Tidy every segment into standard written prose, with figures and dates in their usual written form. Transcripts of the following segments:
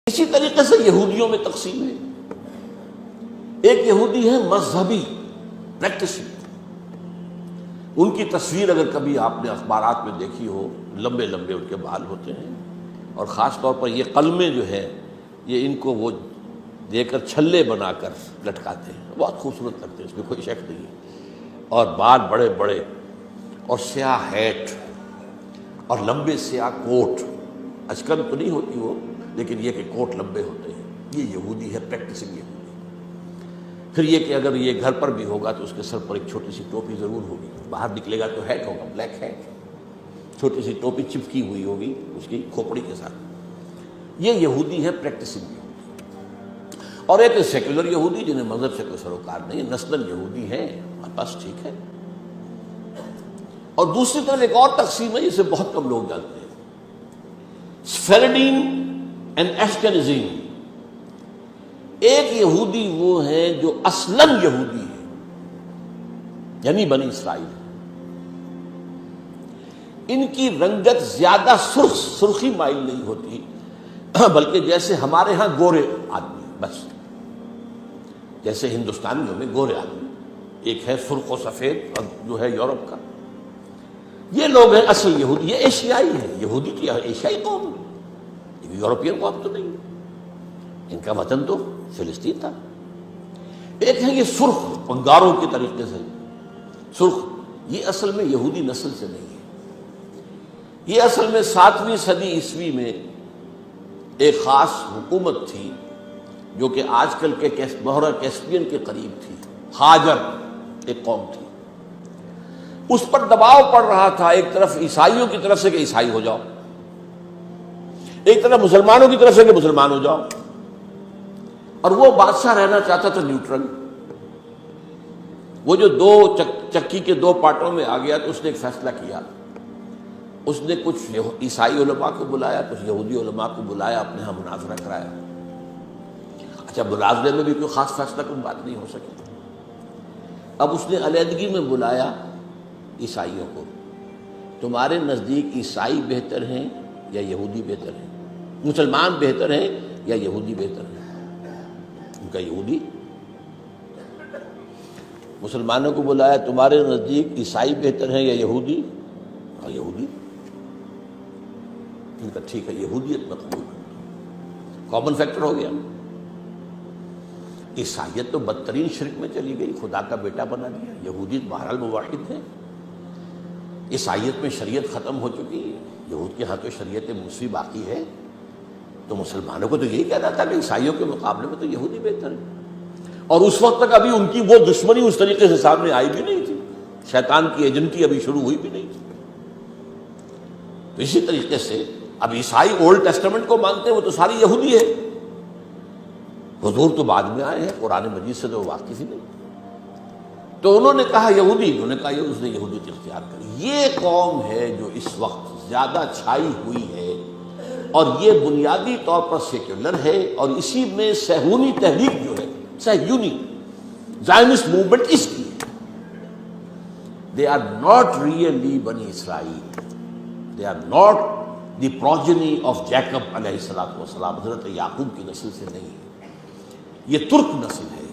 اسی طریقے سے یہودیوں میں تقسیم ہے. ایک یہودی ہے مذہبی پریکٹسنگ. ان کی تصویر اگر کبھی آپ نے اخبارات میں دیکھی ہو، لمبے لمبے ان کے بال ہوتے ہیں، اور خاص طور پر یہ قلمیں جو ہے یہ ان کو وہ دے کر چھلے بنا کر لٹکاتے ہیں، بہت خوبصورت لگتے ہیں، اس میں کوئی شک نہیں ہے. اور بال بڑے بڑے اور سیاہ ہیٹ اور لمبے سیاہ کوٹ، اچکن تو نہیں ہوتی وہ، لیکن یہ کہ کوٹ لمبے ہوتے ہیں. یہ یہودی ہے، پریکٹسنگ یہودی. پھر یہ کہ اگر یہ گھر پر بھی ہوگا تو اس کے سر پر ایک چھوٹی سی ٹوپی ضرور ہوگی، باہر نکلے گا تو ہیٹ ہوگا، بلیک ہیٹ، چھوٹی سی ٹوپی چپکی ہوئی ہوگی اس کی کھوپڑی کے ساتھ. یہ یہودی ہے، پریکٹسنگ یہودی. اور ایک سیکولر یہودی جنہیں مذہب سے کوئی سروکار نہیں، نسلاً یہودی ہیں، بس ٹھیک ہے. اور دوسری طرف ایک اور تقسیم ہے جسے بہت کم لوگ جانتے ہیں، سفیرڈین اینڈ ایشکنزیم. ایک یہودی وہ ہیں جو اصلاً یہودی ہے، یعنی بنی اسرائیل. ان کی رنگت زیادہ سرخی مائل نہیں ہوتی، بلکہ جیسے ہمارے ہاں گورے آدمی، بس جیسے ہندوستانیوں میں گورے آدمی، ایک ہے سرخ و سفید اور جو ہے یورپ کا. یہ لوگ ہیں اصل یہودی. یہ ایشیائی ہے، یہودی تو ایشیائی قوم ہے، یہ یورپین قوم تو نہیں. ان کا وطن تو فلسطین تھا. ایک ہے یہ سرخ انگاروں کے طریقے سے سرخ. یہ اصل میں یہودی نسل سے نہیں ہے. یہ اصل میں 7ویں صدی عیسوی میں ایک خاص حکومت تھی جو کہ آج کل کے بحیرہ کیسپیئن کے قریب تھی. ہاجر ایک قوم تھی. اس پر دباؤ پڑ رہا تھا، ایک طرف عیسائیوں کی طرف سے کہ عیسائی ہو جاؤ، ایک طرف مسلمانوں کی طرف سے کہ مسلمان ہو جاؤ. اور وہ بادشاہ رہنا چاہتا تھا نیوٹرل. وہ جو دو چکی کے دو پارٹوں میں آ گیا تو اس نے ایک فیصلہ کیا. اس نے کچھ عیسائی علماء کو بلایا، کچھ یہودی علماء کو بلایا، اپنے ہاں مناظرہ کرایا. اچھا، مناظرے میں بھی کوئی خاص فیصلہ کوئی بات نہیں ہو سکی. اب اس نے علیحدگی میں بلایا عیسائیوں کو. تمہارے نزدیک عیسائی بہتر ہیں یا یہودی بہتر ہیں؟ مسلمان بہتر ہیں یا یہودی بہتر ہیں؟ ان کا یہودی. مسلمانوں کو بلایا، تمہارے نزدیک عیسائی بہتر ہیں یا یہودی؟ اور یہودی. ان کا ٹھیک ہے، یہودیت مقبول. کامن فیکٹر ہو گیا. عیسائیت تو بدترین شرک میں چلی گئی، خدا کا بیٹا بنا دیا. یہودیت بہرحال موحد ہے. عیسائیت میں شریعت ختم ہو چکی ہے، یہود کے ہاں تو شریعت موسیٰ باقی ہے. تو مسلمانوں کو تو یہی کہنا تھا کہ عیسائیوں کے مقابلے میں تو یہودی بہتر ہے. اور اس وقت تک ابھی ان کی وہ دشمنی اس طریقے سے سامنے آئی بھی نہیں تھی، شیطان کی ایجنٹی ابھی شروع ہوئی بھی نہیں تھی. تو اسی طریقے سے اب عیسائی اولڈ ٹیسٹمنٹ کو مانتے ہیں، وہ تو ساری یہودی ہے. حضور تو بعد میں آئے ہیں، قرآن مجید سے تو واقف ہی نہیں. تو انہوں نے کہا یہودی، انہوں نے کہا یہ، اس نے یہودیت اختیار کری. یہ قوم ہے جو اس وقت زیادہ چھائی ہوئی ہے، اور یہ بنیادی طور پر سیکولر ہے. اور اسی میں صہیونی تحریک جو ہے، صہیونی زائنسٹ موومنٹ اس کی ہے. دے آر ناٹ ریئلی بنی اسرائیل، they are not the progeny of Jacob علیہ السلام والسلام. حضرت یعقوب کی نسل سے نہیں ہے، یہ ترک نسل ہے.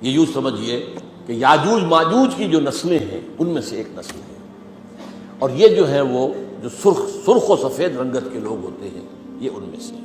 یہ یوں سمجھیے کہ یاجوج ماجوج کی جو نسلیں ہیں ان میں سے ایک نسل ہے. اور یہ جو ہے وہ جو سرخ و سفید رنگت کے لوگ ہوتے ہیں، یہ ان میں سے